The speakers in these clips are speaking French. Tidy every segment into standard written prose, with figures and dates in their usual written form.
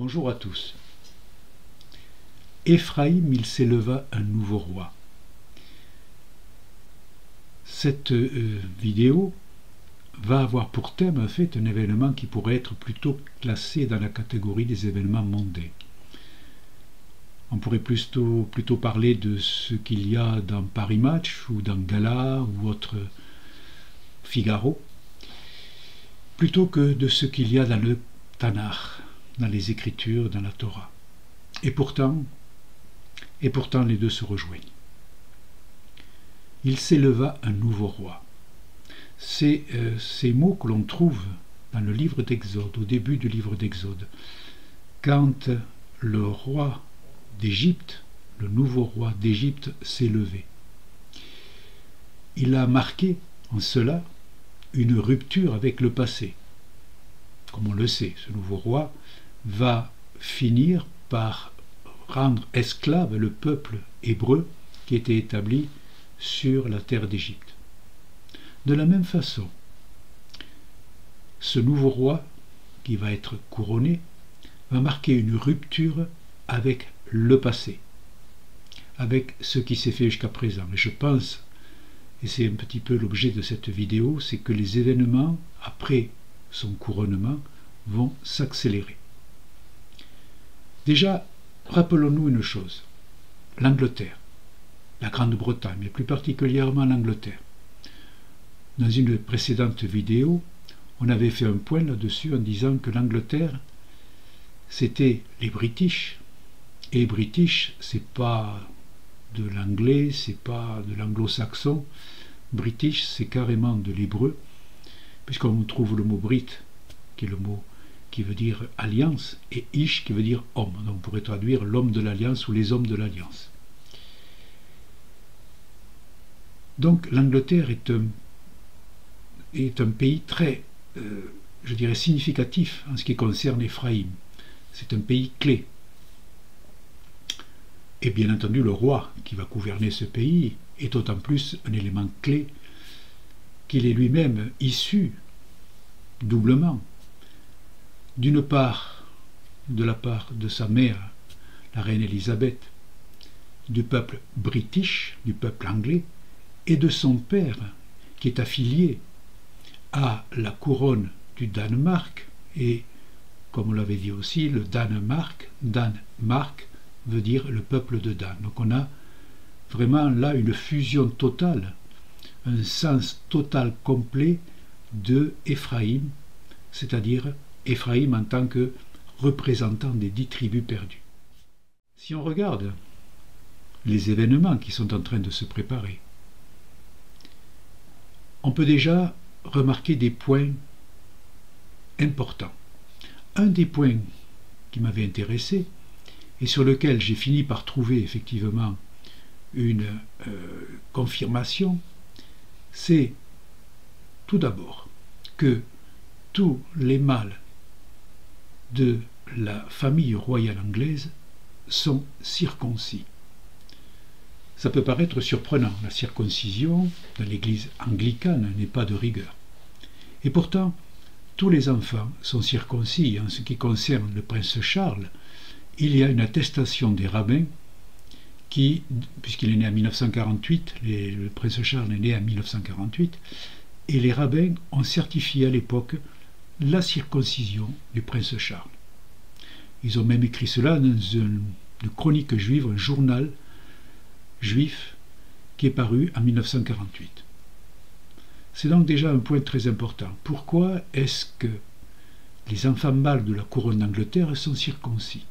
Bonjour à tous. Éphraïm, il s'éleva un nouveau roi. Cette vidéo va avoir pour thème en fait un événement qui pourrait être plutôt classé dans la catégorie des événements mondains. On pourrait plutôt parler de ce qu'il y a dans Paris Match ou dans Gala ou autre Figaro, plutôt que de ce qu'il y a dans le Tanakh, dans les Écritures, dans la Torah. Et pourtant les deux se rejoignent. Il s'éleva un nouveau roi. C'est ces mots que l'on trouve dans le livre d'Exode, au début du livre d'Exode, quand le roi d'Égypte, le nouveau roi d'Égypte s'est levé. Il a marqué en cela une rupture avec le passé. Comme on le sait, ce nouveau roi va finir par rendre esclave le peuple hébreu qui était établi sur la terre d'Égypte. De la même façon, ce nouveau roi qui va être couronné va marquer une rupture avec le passé, avec ce qui s'est fait jusqu'à présent. Et je pense, et c'est un petit peu l'objet de cette vidéo, c'est que les événements après son couronnement vont s'accélérer. Déjà, rappelons-nous une chose, l'Angleterre, la Grande-Bretagne, mais plus particulièrement l'Angleterre. Dans une précédente vidéo, on avait fait un point là-dessus en disant que l'Angleterre, c'était les British, et les British, c'est pas de l'anglais, c'est pas de l'anglo-saxon. British, c'est carrément de l'hébreu, puisqu'on trouve le mot Brit, qui est le mot qui veut dire alliance, et Ish qui veut dire homme. Donc on pourrait traduire l'homme de l'alliance ou les hommes de l'alliance. Donc l'Angleterre est un pays très, je dirais, significatif en ce qui concerne Éphraïm. C'est un pays clé. Et bien entendu, le roi qui va gouverner ce pays est d'autant plus un élément clé qu'il est lui-même issu doublement, d'une part, de la part de sa mère, la reine Élisabeth, du peuple british, du peuple anglais, et de son père, qui est affilié à la couronne du Danemark, et, comme on l'avait dit aussi, le Danemark veut dire le peuple de Dan. Donc on a vraiment là une fusion totale, un sens total complet de Éphraïm, c'est-à-dire Éphraïm en tant que représentant des 10 tribus perdues. Si on regarde les événements qui sont en train de se préparer, on peut déjà remarquer des points importants. Un des points qui m'avait intéressé et sur lequel j'ai fini par trouver effectivement une confirmation, c'est tout d'abord que tous les mâles de la famille royale anglaise sont circoncis. Ça peut paraître surprenant, la circoncision dans l'église anglicane n'est pas de rigueur. Et pourtant, tous les enfants sont circoncis. En ce qui concerne le prince Charles, il y a une attestation des rabbins qui, puisqu'il est né en 1948, le prince Charles est né en 1948, et les rabbins ont certifié à l'époque la circoncision du prince Charles. Ils ont même écrit cela dans une chronique juive, un journal juif qui est paru en 1948. C'est donc déjà un point très important. Pourquoi est-ce que les enfants mâles de la couronne d'Angleterre sont circoncis?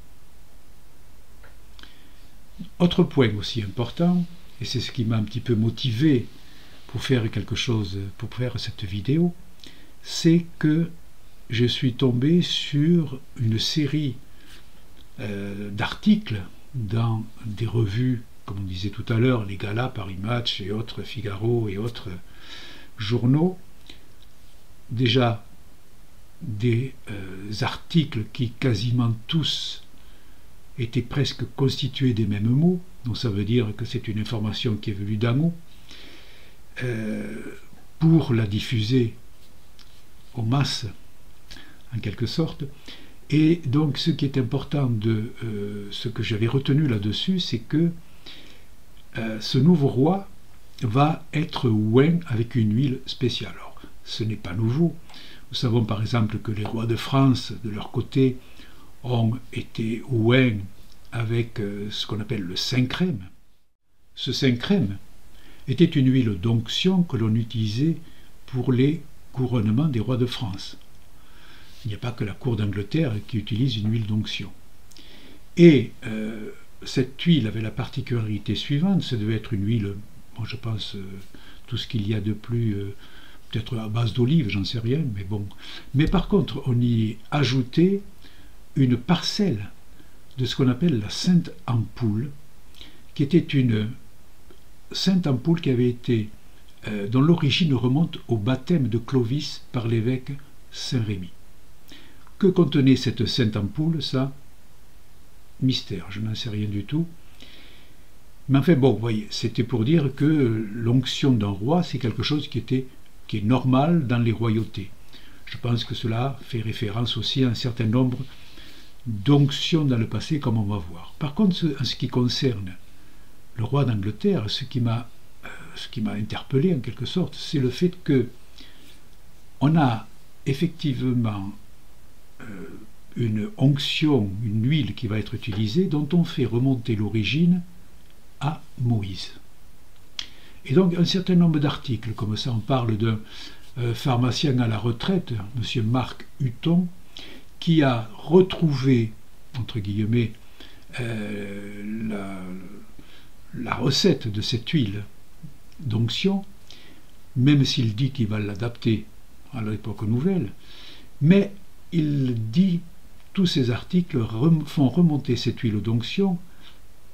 Autre point aussi important, et c'est ce qui m'a un petit peu motivé pour faire quelque chose, pour faire cette vidéo, c'est que je suis tombé sur une série d'articles dans des revues, comme on disait tout à l'heure, les Gala, Paris Match et autres, Figaro et autres journaux, déjà des articles qui quasiment tous étaient presque constitués des mêmes mots, donc ça veut dire que c'est une information qui est venue d'en haut, pour la diffuser aux masses, en quelque sorte, Et donc ce qui est important de ce que j'avais retenu là-dessus, c'est que ce nouveau roi va être oint avec une huile spéciale. Alors, ce n'est pas nouveau. Nous savons par exemple que les rois de France, de leur côté, ont été oints avec ce qu'on appelle le Saint-Crème. Ce Saint-Crème était une huile d'onction que l'on utilisait pour les couronnements des rois de France. Il n'y a pas que la cour d'Angleterre qui utilise une huile d'onction. Et cette huile avait la particularité suivante, ça devait être une huile, bon, je pense, tout ce qu'il y a de plus, peut-être à base d'olive, j'en sais rien, mais bon. Mais par contre, on y ajoutait une parcelle de ce qu'on appelle la Sainte Ampoule, qui était une Sainte Ampoule qui avait été, dont l'origine remonte au baptême de Clovis par l'évêque Saint-Rémy. Que contenait cette Sainte Ampoule, ça? Mystère, je n'en sais rien du tout. Mais enfin bon, vous voyez, c'était pour dire que l'onction d'un roi, c'est quelque chose qui est normal dans les royautés. Je pense que cela fait référence aussi à un certain nombre d'onctions dans le passé, comme on va voir. Par contre, en ce qui concerne le roi d'Angleterre, ce qui m'a interpellé en quelque sorte, c'est le fait que on a effectivement une onction, une huile qui va être utilisée, dont on fait remonter l'origine à Moïse. Et donc un certain nombre d'articles, comme ça on parle d'un pharmacien à la retraite, M. Marc Hutton, qui a retrouvé, entre guillemets, la recette de cette huile d'onction, même s'il dit qu'il va l'adapter à l'époque nouvelle, mais il dit, tous ces articles font remonter cette huile d'onction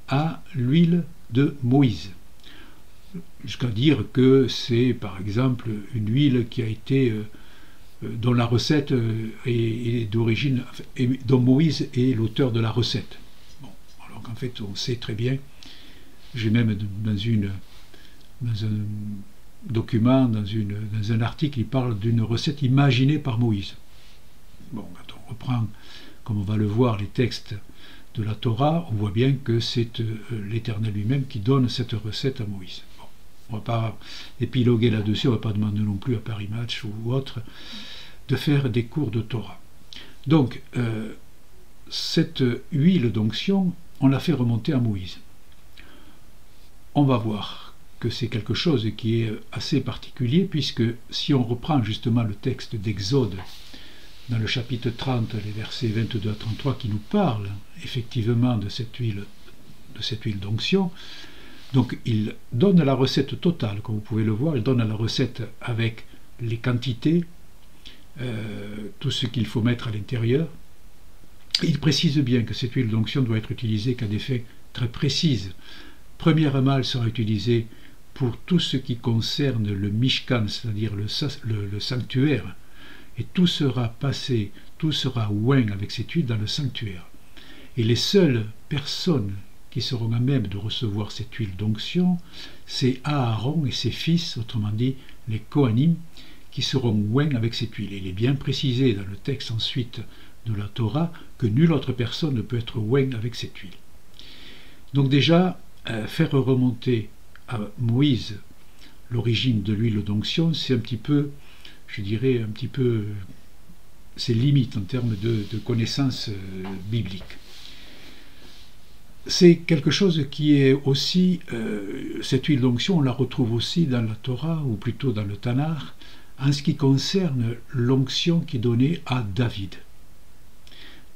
à l'huile de Moïse, jusqu'à dire que c'est par exemple une huile qui a été dont la recette est d'origine, dont Moïse est l'auteur de la recette. Bon, alors qu'en fait on sait très bien, j'ai même dans un document, dans un article, il parle d'une recette imaginée par Moïse. Bon, quand on reprend, comme on va le voir, les textes de la Torah, on voit bien que c'est l'Éternel lui-même qui donne cette recette à Moïse. Bon, on ne va pas épiloguer là-dessus, on ne va pas demander non plus à Paris Match ou autre de faire des cours de Torah. Donc, cette huile d'onction, on l'a fait remonter à Moïse. On va voir que c'est quelque chose qui est assez particulier, puisque si on reprend justement le texte d'Exode, dans le chapitre 30, les versets 22 à 33, qui nous parlent effectivement de cette huile d'onction, donc il donne la recette totale, comme vous pouvez le voir, il donne la recette avec les quantités, tout ce qu'il faut mettre à l'intérieur. Il précise bien que cette huile d'onction doit être utilisée qu'à des fins très précises. Premièrement, elle sera utilisée pour tout ce qui concerne le Mishkan, c'est-à-dire le sanctuaire, et tout sera passé, tout sera oint avec cette huile dans le sanctuaire. Et les seules personnes qui seront à même de recevoir cette huile d'onction, c'est Aaron et ses fils, autrement dit les Kohanim, qui seront oints avec cette huile. Et il est bien précisé dans le texte ensuite de la Torah que nulle autre personne ne peut être oint avec cette huile. Donc déjà, faire remonter à Moïse l'origine de l'huile d'onction, c'est un petit peu, je dirais, un petit peu ses limites en termes de connaissances bibliques. C'est quelque chose qui est aussi, cette huile d'onction, on la retrouve aussi dans la Torah, ou plutôt dans le Tanakh, en ce qui concerne l'onction qui est donnée à David.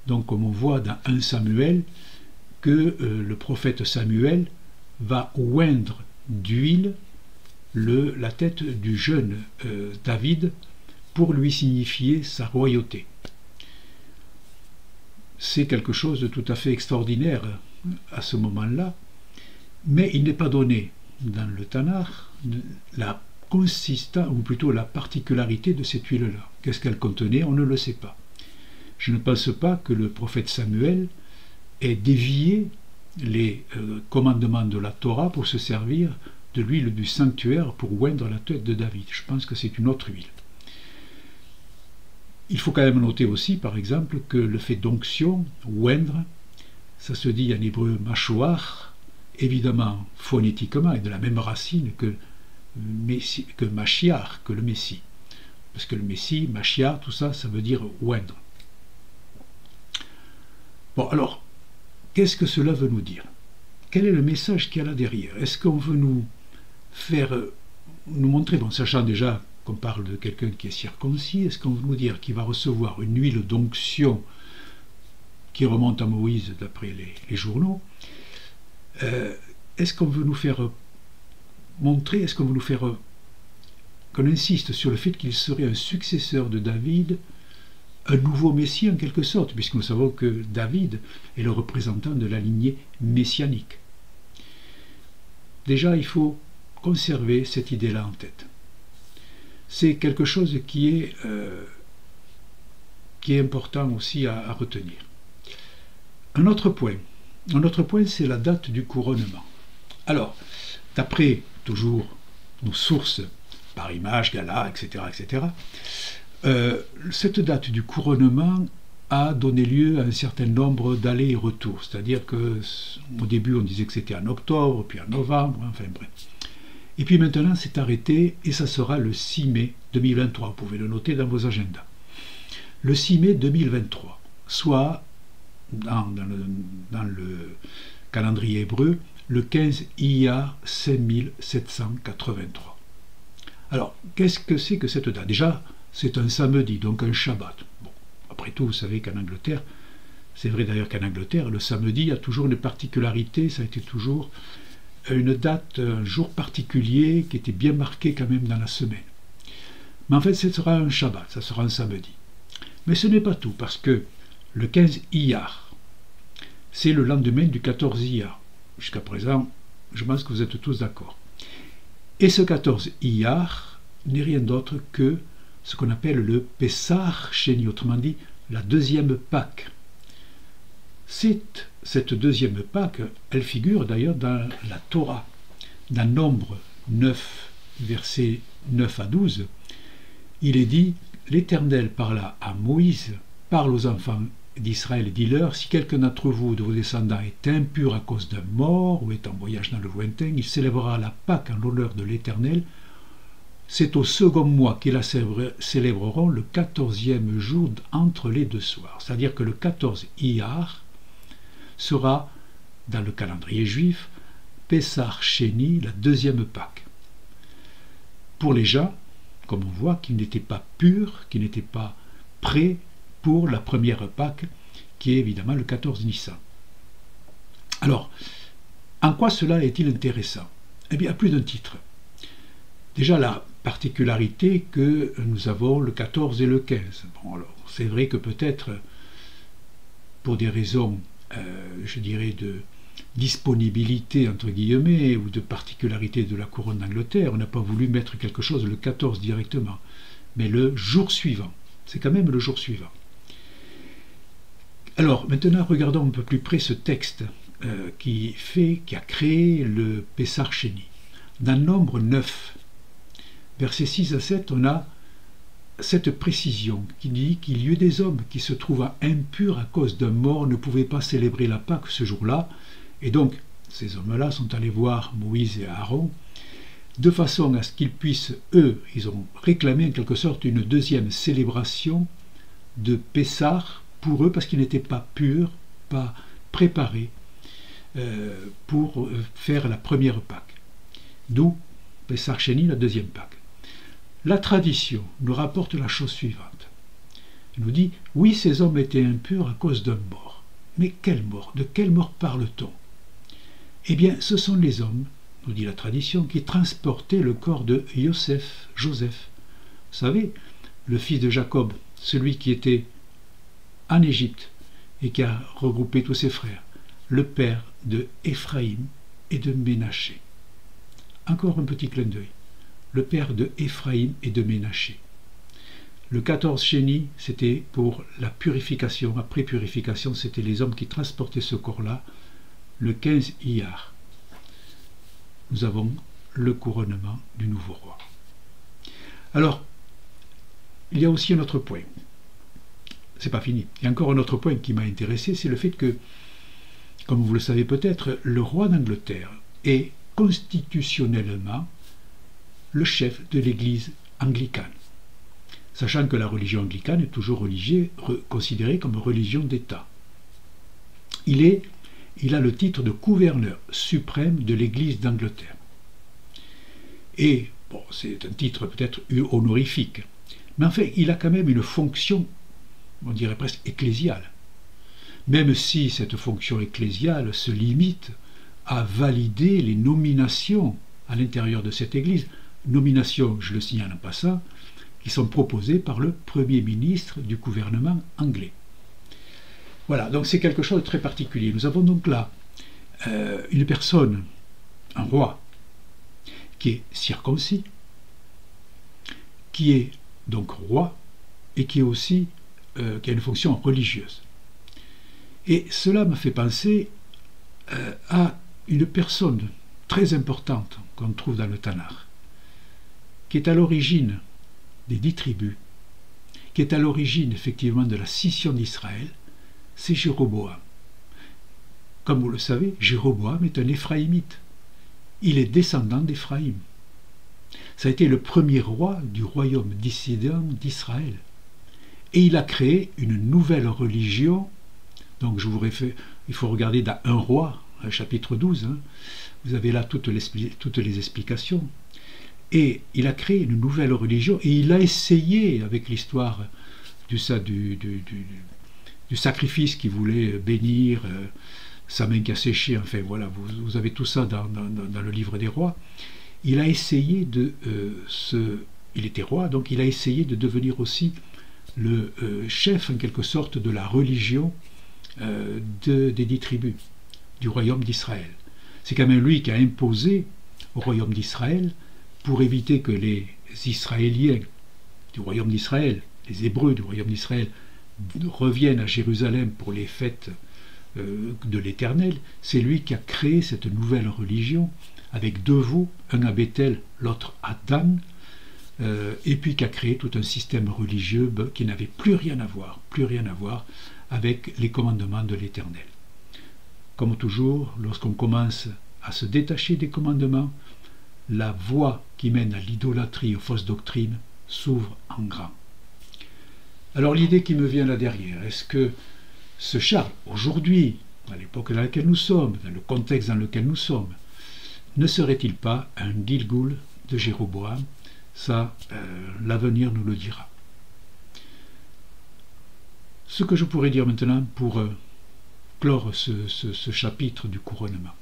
Donc comme on voit dans 1 Samuel, que le prophète Samuel va oindre d'huile la tête du jeune David pour lui signifier sa royauté. C'est quelque chose de tout à fait extraordinaire à ce moment-là, mais il n'est pas donné dans le Tanakh la consistance, ou plutôt la particularité de cette huile-là. Qu'est-ce qu'elle contenait? On ne le sait pas. Je ne pense pas que le prophète Samuel ait dévié les commandements de la Torah pour se servir de l'huile du sanctuaire pour oindre la tête de David. Je pense que c'est une autre huile. Il faut quand même noter aussi, par exemple, que le fait d'onction, oindre, ça se dit en hébreu mashoach, évidemment phonétiquement, et de la même racine que Mashiach, que le Messie. Parce que le Messie, Mashiach, tout ça, ça veut dire oindre. Bon, alors, qu'est-ce que cela veut nous dire? Quel est le message qu'il y a là derrière? Est-ce qu'on veut nous montrer, bon, sachant déjà qu'on parle de quelqu'un qui est circoncis, est-ce qu'on veut nous dire qu'il va recevoir une huile d'onction qui remonte à Moïse d'après les journaux? Est-ce qu'on veut nous faire montrer, est-ce qu'on veut nous faire qu'on insiste sur le fait qu'il serait un successeur de David, un nouveau Messie en quelque sorte, puisque nous savons que David est le représentant de la lignée messianique. Déjà, il faut conserver cette idée-là en tête. C'est quelque chose qui est important aussi à retenir. Un autre point, c'est la date du couronnement. Alors, d'après toujours nos sources par Image, Gala, etc., cette date du couronnement a donné lieu à un certain nombre d'allers et retours. C'est-à-dire qu'au début, on disait que c'était en octobre, puis en novembre, enfin bref. Et puis maintenant, c'est arrêté et ça sera le 6 mai 2023. Vous pouvez le noter dans vos agendas. Le 6 mai 2023, soit dans le calendrier hébreu, le 15 Iyar 5783. Alors, qu'est-ce que c'est que cette date? Déjà, c'est un samedi, donc un Shabbat. Bon, après tout, vous savez qu'en Angleterre, c'est vrai d'ailleurs qu'en Angleterre, le samedi a toujours une particularité, ça a été toujours une date, un jour particulier qui était bien marqué quand même dans la semaine. Mais en fait, ce sera un Shabbat, ça sera un samedi. Mais ce n'est pas tout, parce que le 15 Iyar, c'est le lendemain du 14 Iyar. Jusqu'à présent, je pense que vous êtes tous d'accord. Et ce 14 Iyar n'est rien d'autre que ce qu'on appelle le Pessah Sheni, autrement dit la deuxième Pâque. Cette deuxième Pâque, elle figure d'ailleurs dans la Torah. Dans Nombre 9, versets 9 à 12, il est dit « L'Éternel parla à Moïse, parle aux enfants d'Israël et dis-leur, si quelqu'un d'entre vous, de vos descendants, est impur à cause d'un mort ou est en voyage dans le lointain, il célébrera la Pâque en l'honneur de l'Éternel. C'est au second mois qu'ils la célébreront le 14e jour entre les deux soirs. » C'est-à-dire que le 14 Iyar sera, dans le calendrier juif, Pessah Sheni, la deuxième Pâque. Pour les gens, comme on voit, qui n'étaient pas purs, qui n'étaient pas prêts pour la première Pâque, qui est évidemment le 14 Nissan. Alors, en quoi cela est-il intéressant? Eh bien, à plus d'un titre. Déjà, la particularité que nous avons le 14 et le 15. Bon, alors, c'est vrai que peut-être, pour des raisons, je dirais, de disponibilité, entre guillemets, ou de particularité de la couronne d'Angleterre, on n'a pas voulu mettre quelque chose le 14 directement, mais le jour suivant. C'est quand même le jour suivant. Alors, maintenant, regardons un peu plus près ce texte qui a créé le Pessah Sheni. Dans Nombre 9, versets 6 à 7, on a cette précision qui dit qu'il y eut des hommes qui se trouvaient impurs à cause d'un mort, ne pouvaient pas célébrer la Pâque ce jour-là, et donc ces hommes-là sont allés voir Moïse et Aaron, de façon à ce qu'ils puissent, eux, ils ont réclamé en quelque sorte une deuxième célébration de Pessah pour eux, parce qu'ils n'étaient pas purs, pas préparés pour faire la première Pâque. D'où Pessah Sheni, la deuxième Pâque. La tradition nous rapporte la chose suivante. Elle nous dit, oui, ces hommes étaient impurs à cause d'un mort. Mais quelle mort? De quelle mort parle-t-on? Eh bien, ce sont les hommes, nous dit la tradition, qui transportaient le corps de Joseph. Vous savez, le fils de Jacob, celui qui était en Égypte et qui a regroupé tous ses frères, le père de Éphraïm et de Ménaché. Encore un petit clin d'œil. Le père de Éphraïm et de Ménaché. Le 14 Sheni, c'était pour la purification. Après purification, c'était les hommes qui transportaient ce corps-là. Le 15 Iyar, nous avons le couronnement du nouveau roi. Alors, il y a aussi un autre point. c'est pas fini. Il y a encore un autre point qui m'a intéressé, c'est le fait que, comme vous le savez peut-être, le roi d'Angleterre est constitutionnellement le chef de l'Église anglicane, sachant que la religion anglicane est toujours considérée comme religion d'État. Il a le titre de gouverneur suprême de l'Église d'Angleterre. Et, bon, c'est un titre peut-être honorifique, mais en fait, il a quand même une fonction, on dirait presque ecclésiale, même si cette fonction ecclésiale se limite à valider les nominations à l'intérieur de cette Église, nominations, je le signale en passant, qui sont proposées par le Premier ministre du gouvernement anglais. Voilà, donc c'est quelque chose de très particulier. Nous avons donc là une personne, un roi, qui est circoncis, qui est donc roi, et qui est aussi qui a une fonction religieuse. Et cela me fait penser à une personne très importante qu'on trouve dans le Tanakh, qui est à l'origine des 10 tribus, qui est à l'origine effectivement de la scission d'Israël, c'est Jéroboam. Comme vous le savez, Jéroboam est un Éphraïmite. Il est descendant d'Éphraïm. Ça a été le premier roi du royaume dissident d'Israël. Et il a créé une nouvelle religion. Donc je vous réfère, il faut regarder dans 1 Roi, chapitre 12, hein. Vous avez là toutes les explications. Et il a créé une nouvelle religion et il a essayé, avec l'histoire du sacrifice qu'il voulait bénir, sa main qui a séché, enfin voilà, vous avez tout ça dans le livre des rois. Il a essayé il était roi, donc il a essayé de devenir aussi le chef en quelque sorte de la religion des 10 tribus du royaume d'Israël. C'est quand même lui qui a imposé au royaume d'Israël, pour éviter que les Israéliens du royaume d'Israël, les Hébreux du royaume d'Israël, reviennent à Jérusalem pour les fêtes de l'Éternel, c'est lui qui a créé cette nouvelle religion avec 2 veaux, un à Bethel, l'autre à Dan, et puis qui a créé tout un système religieux qui n'avait plus rien à voir avec les commandements de l'Éternel. Comme toujours, lorsqu'on commence à se détacher des commandements, la voie qui mène à l'idolâtrie, aux fausses doctrines, s'ouvre en grand. Alors l'idée qui me vient là derrière, est-ce que ce Charles, aujourd'hui, à l'époque dans laquelle nous sommes, dans le contexte dans lequel nous sommes, ne serait-il pas un Gilgoul de Jéroboam? Ça, l'avenir nous le dira. Ce que je pourrais dire maintenant pour clore ce chapitre du couronnement.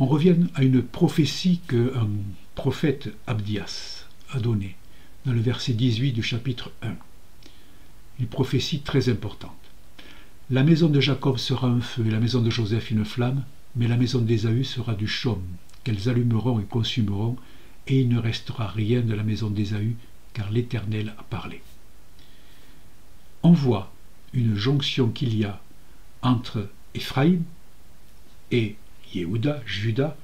On revient à une prophétie qu'un prophète Abdias a donnée dans le verset 18 du chapitre 1. Une prophétie très importante. La maison de Jacob sera un feu et la maison de Joseph une flamme, mais la maison d'Ésaü sera du chaume, qu'elles allumeront et consumeront, et il ne restera rien de la maison d'Ésaü, car l'Éternel a parlé. On voit une jonction qu'il y a entre Éphraïm et Yehuda, Juda,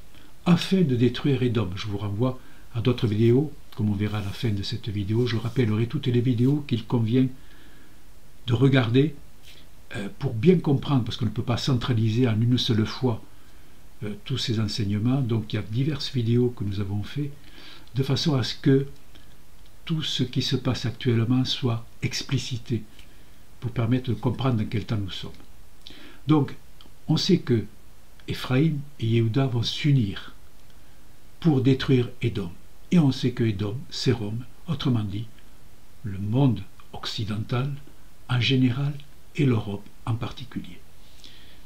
afin de détruire Édom. Je vous renvoie à d'autres vidéos, comme on verra à la fin de cette vidéo. Je rappellerai toutes les vidéos qu'il convient de regarder pour bien comprendre, parce qu'on ne peut pas centraliser en une seule fois tous ces enseignements. Donc il y a diverses vidéos que nous avons faites, de façon à ce que tout ce qui se passe actuellement soit explicité, pour permettre de comprendre dans quel temps nous sommes. Donc, on sait que Éphraïm et Yehuda vont s'unir pour détruire Édom. Et on sait que Édom, c'est Rome, autrement dit, le monde occidental en général et l'Europe en particulier.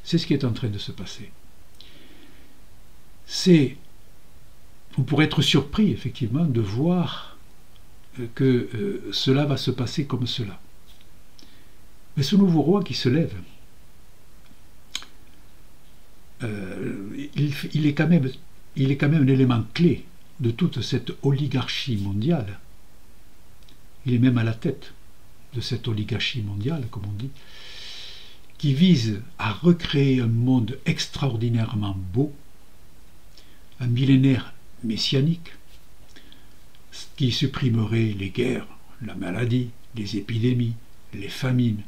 C'est ce qui est en train de se passer. On pourrait être surpris, effectivement, de voir que cela va se passer comme cela. Mais ce nouveau roi qui se lève, il est quand même un élément clé de toute cette oligarchie mondiale. Il est même à la tête de cette oligarchie mondiale, comme on dit, qui vise à recréer un monde extraordinairement beau, un millénaire messianique, qui supprimerait les guerres, la maladie, les épidémies, les famines,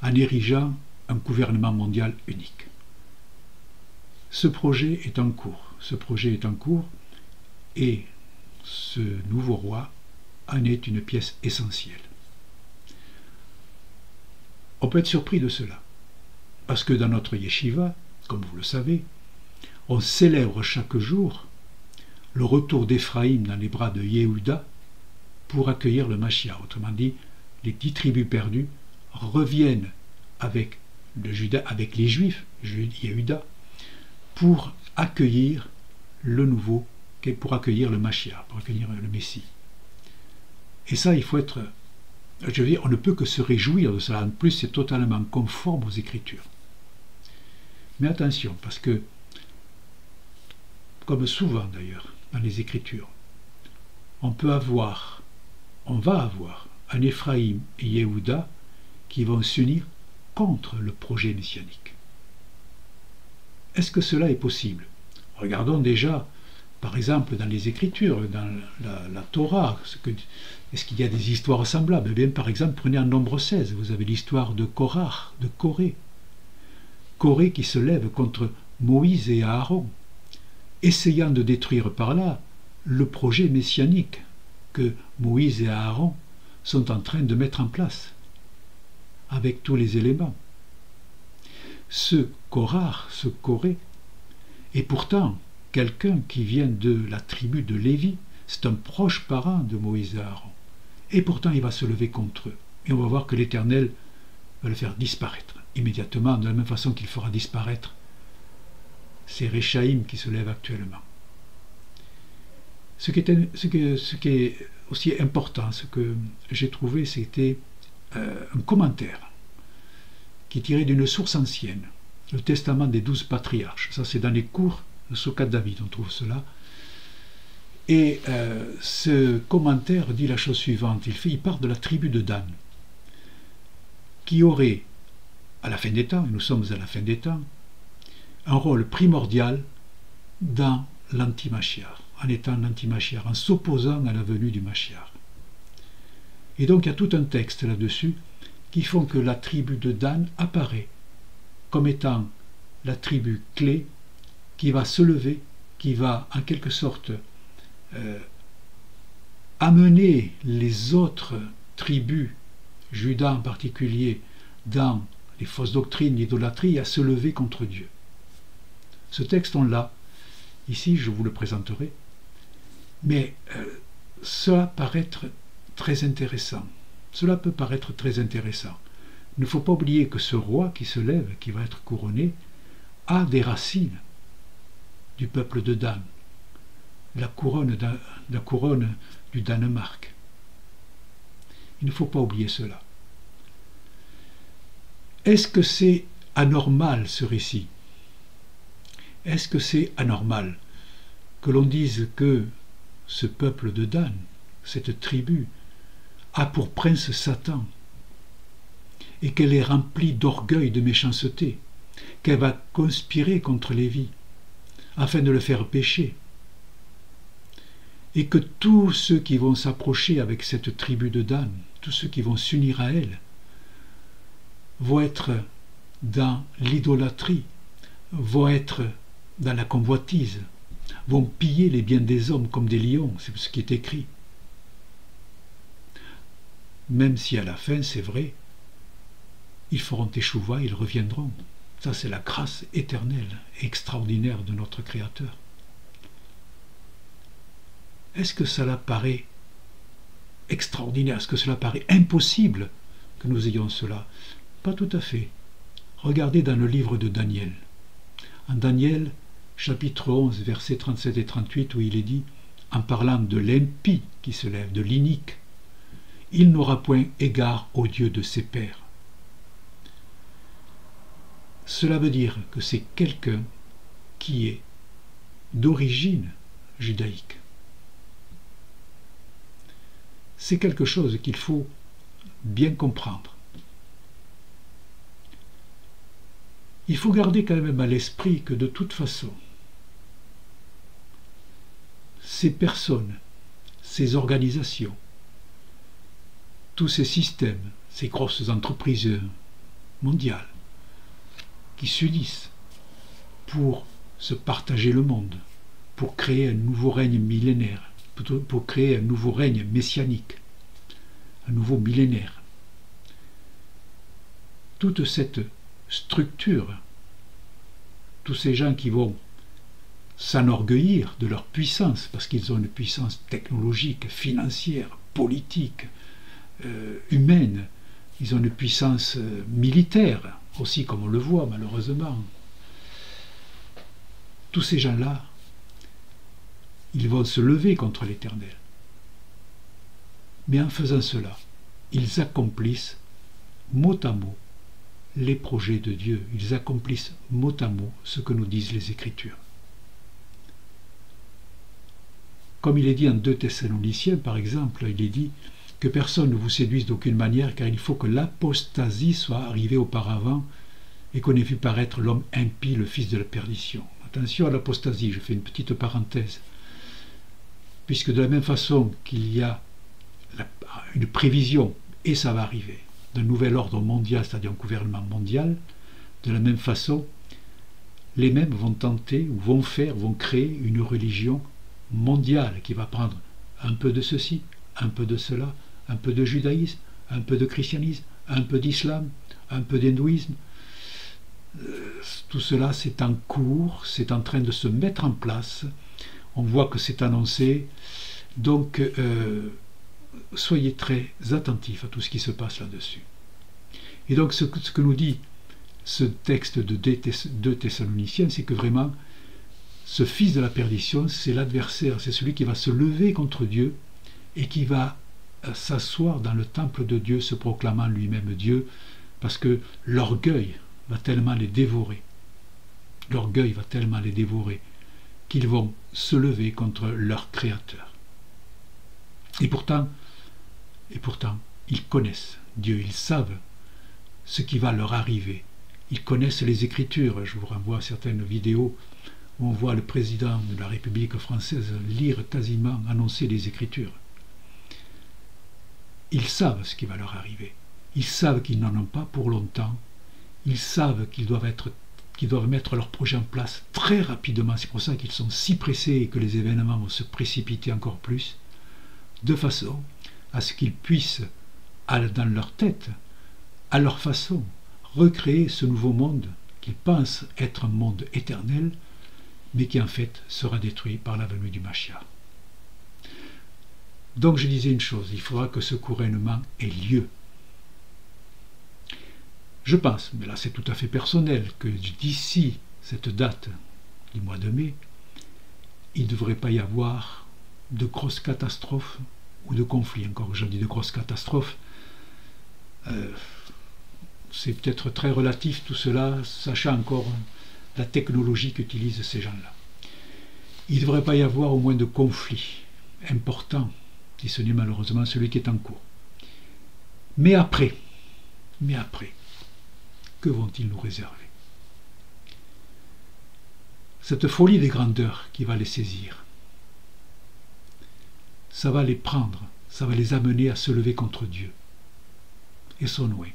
en érigeant un gouvernement mondial unique. Ce projet est en cours. Et ce nouveau roi en est une pièce essentielle. On peut être surpris de cela, parce que dans notre yeshiva, comme vous le savez, on célèbre chaque jour le retour d'Éphraïm dans les bras de Yehuda pour accueillir le Mashiach. Autrement dit, les 10 tribus perdues reviennent avec les Juifs, Yehuda, pour accueillir le Mashiach, pour accueillir le Messie. Et ça, il faut être... Je veux dire, on ne peut que se réjouir de cela. En plus, c'est totalement conforme aux Écritures. Mais attention, parce que, comme souvent d'ailleurs, dans les Écritures, on va avoir un Éphraïm et Yehuda qui vont s'unir contre le projet messianique. Est-ce que cela est possible? Regardons déjà, par exemple, dans les Écritures, dans la Torah, est-ce qu'il y a des histoires semblables? Eh bien, par exemple, prenez en Nombre 16, vous avez l'histoire de Korah, de Corée. Corée qui se lève contre Moïse et Aaron, essayant de détruire par là le projet messianique que Moïse et Aaron sont en train de mettre en place, avec tous les éléments. Ce Korah, ce Corée, est pourtant quelqu'un qui vient de la tribu de Lévi, c'est un proche parent de Moïse et Aaron. Et pourtant il va se lever contre eux. Et on va voir que l'Éternel va le faire disparaître immédiatement, de la même façon qu'il fera disparaître ces Réchaïm qui se lèvent actuellement. Ce qui est aussi important, ce que j'ai trouvé, c'était un commentaire qui est tiré d'une source ancienne, le testament des 12 patriarches. Ça, c'est dans les cours de Sokat David, on trouve cela. Et ce commentaire dit la chose suivante, il part de la tribu de Dan, qui aurait, à la fin des temps, et nous sommes à la fin des temps, un rôle primordial dans l'anti-Mashiach, en étant l'anti-Mashiach, en s'opposant à la venue du Mashiach. Et donc il y a tout un texte là-dessus qui font que la tribu de Dan apparaît comme étant la tribu clé qui va se lever, qui va en quelque sorte amener les autres tribus, Juda en particulier, dans les fausses doctrines, l'idolâtrie, à se lever contre Dieu. Ce texte, on l'a. Ici, je vous le présenterai. Mais cela paraît très intéressant. Cela peut paraître très intéressant. Il ne faut pas oublier que ce roi qui se lève, qui va être couronné, a des racines du peuple de Dan, la couronne du Danemark. Il ne faut pas oublier cela. Est-ce que c'est anormal ce récit? Est-ce que c'est anormal que l'on dise que ce peuple de Dan, cette tribu, a pour prince Satan et qu'elle est remplie d'orgueil, de méchanceté, qu'elle va conspirer contre Lévi afin de le faire pécher, et que tous ceux qui vont s'approcher avec cette tribu de Dan, tous ceux qui vont s'unir à elle, vont être dans l'idolâtrie, vont être dans la convoitise, vont piller les biens des hommes comme des lions, c'est ce qui est écrit. Même si à la fin, c'est vrai, ils feront échouva, ils reviendront. Ça, c'est la grâce éternelle, extraordinaire de notre Créateur. Est-ce que cela paraît extraordinaire? Est-ce que cela paraît impossible que nous ayons cela? Pas tout à fait. Regardez dans le livre de Daniel. En Daniel, chapitre 11, versets 37 et 38, où il est dit, en parlant de l'impie qui se lève, de l'inique, il n'aura point égard au Dieu de ses pères. Cela veut dire que c'est quelqu'un qui est d'origine judaïque. C'est quelque chose qu'il faut bien comprendre. Il faut garder quand même à l'esprit que de toute façon, ces personnes, ces organisations, tous ces systèmes, ces grosses entreprises mondiales qui s'unissent pour se partager le monde, pour créer un nouveau règne millénaire, pour créer un nouveau règne messianique, un nouveau millénaire. Toute cette structure, tous ces gens qui vont s'enorgueillir de leur puissance, parce qu'ils ont une puissance technologique, financière, politique, humaine, ils ont une puissance militaire aussi, comme on le voit malheureusement. Tous ces gens-là, ils vont se lever contre l'Éternel. Mais en faisant cela, ils accomplissent mot à mot les projets de Dieu. Ils accomplissent mot à mot ce que nous disent les Écritures. Comme il est dit en 2 Thessaloniciens, par exemple, il est dit que personne ne vous séduise d'aucune manière, car il faut que l'apostasie soit arrivée auparavant et qu'on ait vu paraître l'homme impie, le fils de la perdition. Attention à l'apostasie, je fais une petite parenthèse, puisque de la même façon qu'il y a une prévision, et ça va arriver, d'un nouvel ordre mondial, c'est-à-dire un gouvernement mondial, de la même façon, les mêmes vont tenter, ou vont créer une religion mondiale qui va prendre un peu de ceci, un peu de cela, un peu de judaïsme, un peu de christianisme, un peu d'islam, un peu d'hindouisme. Tout cela, c'est en cours, c'est en train de se mettre en place. On voit que c'est annoncé. Donc, soyez très attentifs à tout ce qui se passe là-dessus. Et donc, ce que nous dit ce texte de 2 Thessaloniciens, c'est que vraiment, ce fils de la perdition, c'est l'adversaire, c'est celui qui va se lever contre Dieu et qui va s'asseoir dans le temple de Dieu, se proclamant lui-même Dieu, parce que l'orgueil va tellement les dévorer. L'orgueil va tellement les dévorer qu'ils vont se lever contre leur Créateur. Et pourtant, ils connaissent Dieu, ils savent ce qui va leur arriver. Ils connaissent les Écritures. Je vous renvoie à certaines vidéos où on voit le président de la République française lire quasiment, annoncer les Écritures. Ils savent ce qui va leur arriver. Ils savent qu'ils n'en ont pas pour longtemps. Ils savent qu'ils doivent mettre leur projet en place très rapidement. C'est pour ça qu'ils sont si pressés et que les événements vont se précipiter encore plus, de façon à ce qu'ils puissent, dans leur tête, à leur façon, recréer ce nouveau monde qu'ils pensent être un monde éternel, mais qui en fait sera détruit par la venue du Mashiach. Donc je disais une chose, il faudra que ce couronnement ait lieu. Je pense, mais là c'est tout à fait personnel, que d'ici cette date du mois de mai, il ne devrait pas y avoir de grosses catastrophes ou de conflits. Encore que je dis de grosses catastrophes, c'est peut-être très relatif tout cela, sachant encore la technologie qu'utilisent ces gens-là. Il ne devrait pas y avoir au moins de conflits importants, si ce n'est malheureusement celui qui est en cours. Mais après, que vont-ils nous réserver? Cette folie des grandeurs qui va les saisir, ça va les prendre, ça va les amener à se lever contre Dieu et son oint.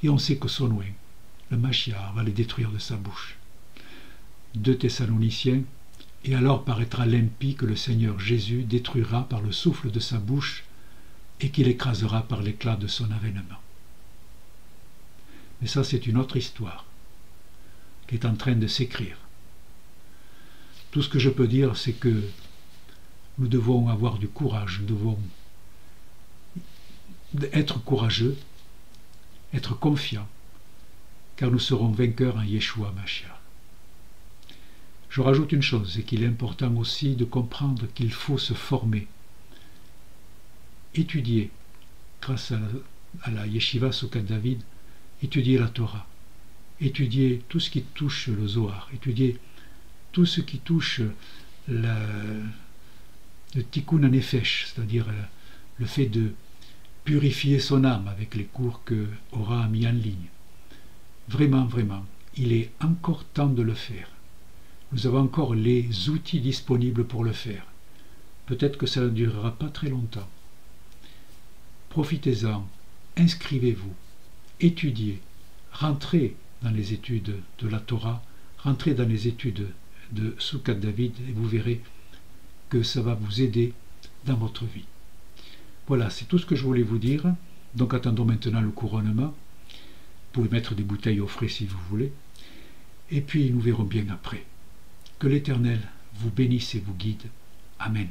Et on sait que son oint, le Mashiach, va les détruire de sa bouche. 2 Thessaloniciens, et alors paraîtra l'impie que le Seigneur Jésus détruira par le souffle de sa bouche et qu'il écrasera par l'éclat de son avènement. Mais ça, c'est une autre histoire qui est en train de s'écrire. Tout ce que je peux dire, c'est que nous devons avoir du courage, nous devons être courageux, être confiants, car nous serons vainqueurs en Yeshua Mashiach. Je rajoute une chose, c'est qu'il est important aussi de comprendre qu'il faut se former, étudier, grâce à la Yeshiva Soukat David, étudier la Torah, étudier tout ce qui touche le Zohar, étudier tout ce qui touche le Tikkun HaNefesh, c'est-à-dire le fait de purifier son âme avec les cours que Aura a mis en ligne. Vraiment, vraiment, il est encore temps de le faire. Nous avons encore les outils disponibles pour le faire. Peut-être que ça ne durera pas très longtemps. profitez-en, inscrivez-vous, étudiez, rentrez dans les études de la Torah, rentrez dans les études de Soukat David et vous verrez que ça va vous aider dans votre vie. Voilà, c'est tout ce que je voulais vous dire. Donc attendons maintenant le couronnement. Vous pouvez mettre des bouteilles au frais si vous voulez. Et puis nous verrons bien après. Que l'Éternel vous bénisse et vous guide. Amen.